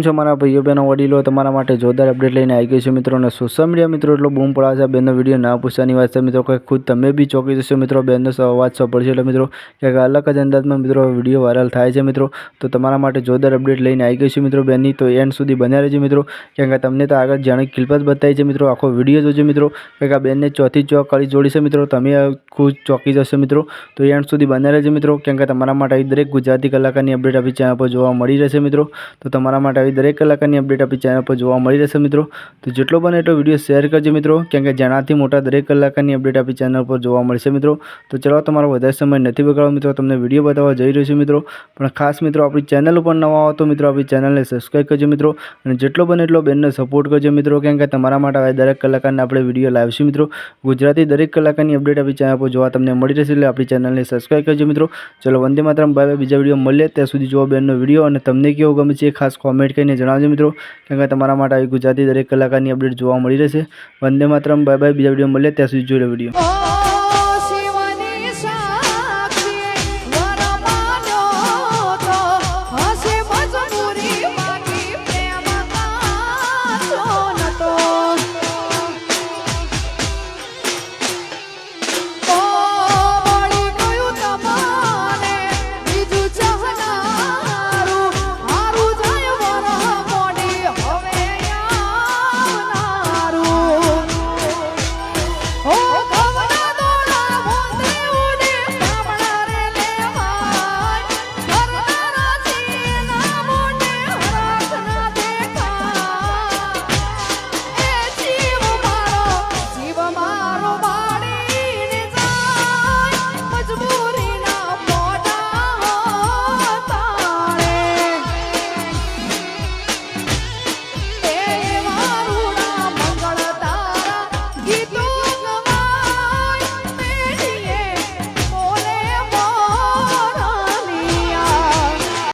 છો મારા ભાઈઓ બહેનો વડીલો, તમારા માટે જોરદાર અપડેટ લઈને આવી ગઈ છે મિત્રો। અને સોશિયલ મીડિયા મિત્રો એટલો બૂમ પડાવે છે, બેનનો વિડીયો ના પૂછવાની વાત છે મિત્રો, કે ખુદ તમે બી ચોંકી જશો મિત્રો, બેનનો અવાજ સાંભળશો એટલે મિત્રો ક્યાંક અલગ જ અંદાજમાં મિત્રો વિડીયો વાયરલ થાય છે મિત્રો। તો તમારા માટે જોરદાર અપડેટ લઈને આવી ગઈ છે મિત્રો બેનની, તો એન્ડ સુધી બન્યા રહેજો મિત્રો, કેમ કે તમને તો આગળ જાણે ક્લિપ જ બતાવી છે મિત્રો, આખો વિડીયો જોજો મિત્રો, કે આ બેનને ચોથી ચોક કળી જોડી છે મિત્રો, તમે ખુદ ચોંકી જશો મિત્રો। તો એન્ડ સુધી બન્યા રહેજો મિત્રો, કેમ કે તમારા માટે આવી દરેક ગુજરાતી કલાકારની અપડેટ આપણી ચેનલ પર જોવા મળી રહેશે મિત્રો। તો તમારા માટે આવી દરેક કલાકારની અપડેટ આપણી ચેનલ પર જોવા મળી રહેશે મિત્રો। તો જેટલો બને એટલો વિડીયો શેર કરજો મિત્રો, કેમ કે જેનાથી મોટા દરેક કલાકારની અપડેટ આપણી ચેનલ પર જોવા મળશે મિત્રો। તો ચલો તમારો વધારે સમય નથી બગાડવો મિત્રો, તમને વિડીયો બતાવવા જઈ રહ્યો છું મિત્રો, પણ ખાસ મિત્રો આપણી ચેનલ ઉપર નવા આવો તો મિત્રો આપણી ચેનલને સબસ્ક્રાઈબ કરજો મિત્રો, અને જેટલો બને એટલો બેનને સપોર્ટ કરજો મિત્રો, કેમ કે તમારા માટે આવી દરેક કલાકારને આપણે વિડીયો લાવીશું મિત્રો। ગુજરાતી દરેક કલાકારની અપડેટ આપણી ચેનલ પર જોવા તમને મળી રહેશે, એટલે આપણી ચેનલને સબસ્ક્રાઈબ કરજો મિત્રો। ચલો વંદે માતરમ, બાય બાય, બીજા વિડીયો મળીએ ત્યાં સુધી જોવા બેનનો વિડીયો, અને તમને કેવો ગમે છે ખાસ કોમેન્ટ કરીને જણાવજો મિત્રો, કેમ કે તમારા માટે આવી ગુજરાતી દરેક કલાકારની અપડેટ જોવા મળી રહેશે। વંદે માતરમ, બાય બાય, બીજા વિડીયો મળીએ ત્યાં સુધી જોઈ લો વિડીયો।